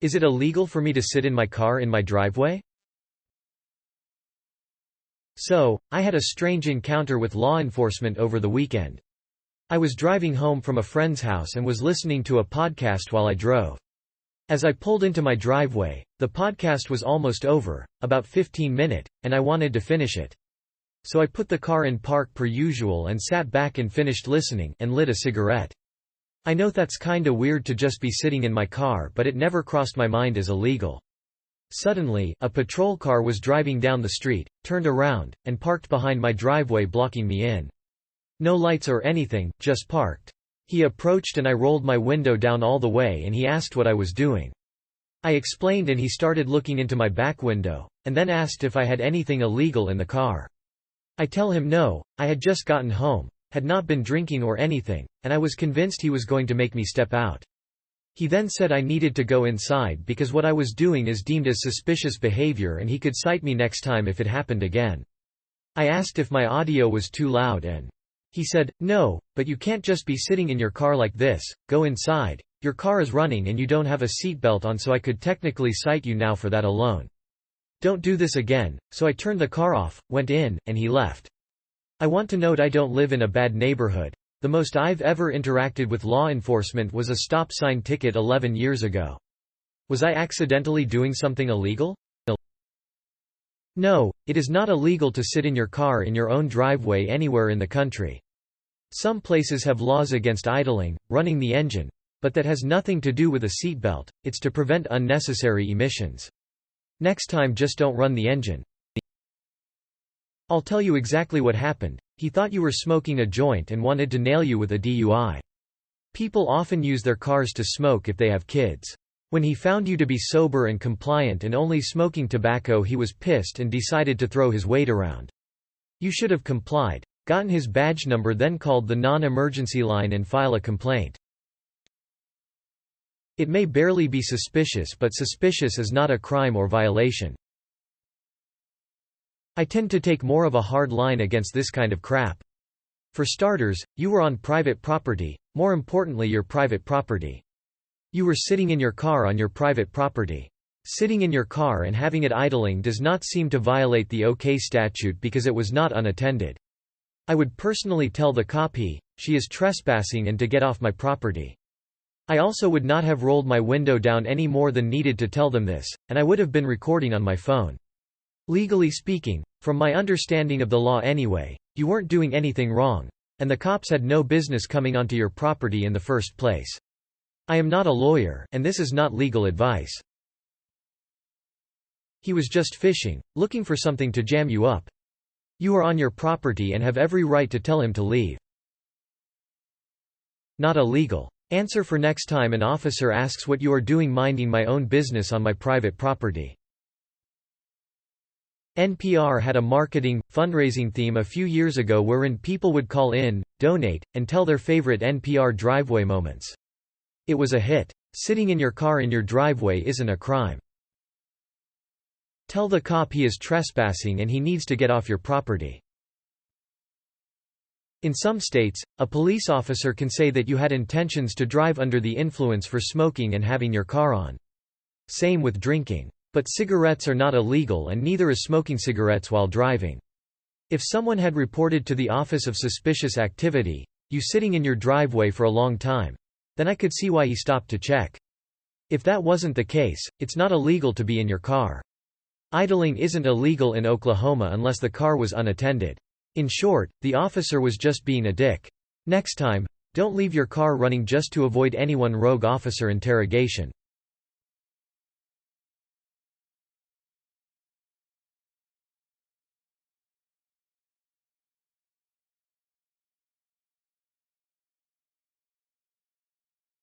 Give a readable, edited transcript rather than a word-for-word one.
Is it illegal for me to sit in my car in my driveway? So, I had a strange encounter with law enforcement over the weekend. I was driving home from a friend's house and was listening to a podcast while I drove. As I pulled into my driveway, the podcast was almost over, about 15 minutes, and I wanted to finish it. So I put the car in park per usual and sat back and finished listening, and lit a cigarette. I know that's kinda weird to just be sitting in my car, but it never crossed my mind as illegal. Suddenly, a patrol car was driving down the street, turned around, and parked behind my driveway, blocking me in. No lights or anything, just parked. He approached and I rolled my window down all the way and he asked what I was doing. I explained and he started looking into my back window, and then asked if I had anything illegal in the car. I tell him no, I had just gotten home, had not been drinking or anything, and I was convinced he was going to make me step out. He then said I needed to go inside because what I was doing is deemed as suspicious behavior and he could cite me next time if it happened again. I asked if my audio was too loud and he said, "No, but you can't just be sitting in your car like this, go inside, your car is running and you don't have a seatbelt on, so I could technically cite you now for that alone. Don't do this again." So I turned the car off, went in, and he left. I want to note I don't live in a bad neighborhood. The most I've ever interacted with law enforcement was a stop sign ticket 11 years ago. Was I accidentally doing something illegal? No, it is not illegal to sit in your car in your own driveway anywhere in the country. Some places have laws against idling, running the engine, but that has nothing to do with a seatbelt, it's to prevent unnecessary emissions. Next time just don't run the engine. I'll tell you exactly what happened. He thought you were smoking a joint and wanted to nail you with a DUI. People often use their cars to smoke if they have kids. When he found you to be sober and compliant and only smoking tobacco, he was pissed and decided to throw his weight around. You should have complied, gotten his badge number, then called the non-emergency line and file a complaint. It may barely be suspicious, but suspicious is not a crime or violation. I tend to take more of a hard line against this kind of crap. For starters, you were on private property, more importantly your private property. You were sitting in your car on your private property. Sitting in your car and having it idling does not seem to violate the OK statute because it was not unattended. I would personally tell the cop she is trespassing and to get off my property. I also would not have rolled my window down any more than needed to tell them this, and I would have been recording on my phone. Legally speaking, from my understanding of the law anyway, you weren't doing anything wrong, and the cops had no business coming onto your property in the first place. I am not a lawyer, and this is not legal advice. He was just fishing, looking for something to jam you up. You are on your property and have every right to tell him to leave. Not illegal. Answer for next time an officer asks what you are doing minding my own business on my private property. NPR had a marketing, fundraising theme a few years ago wherein people would call in, donate, and tell their favorite NPR driveway moments. It was a hit. Sitting in your car in your driveway isn't a crime. Tell the cop he is trespassing and he needs to get off your property. In some states, a police officer can say that you had intentions to drive under the influence for smoking and having your car on. Same with drinking. But cigarettes are not illegal and neither is smoking cigarettes while driving. If someone had reported to the Office of Suspicious Activity, you sitting in your driveway for a long time, then I could see why he stopped to check. If that wasn't the case, it's not illegal to be in your car. Idling isn't illegal in Oklahoma unless the car was unattended. In short, the officer was just being a dick. Next time, don't leave your car running just to avoid anyone rogue officer interrogation.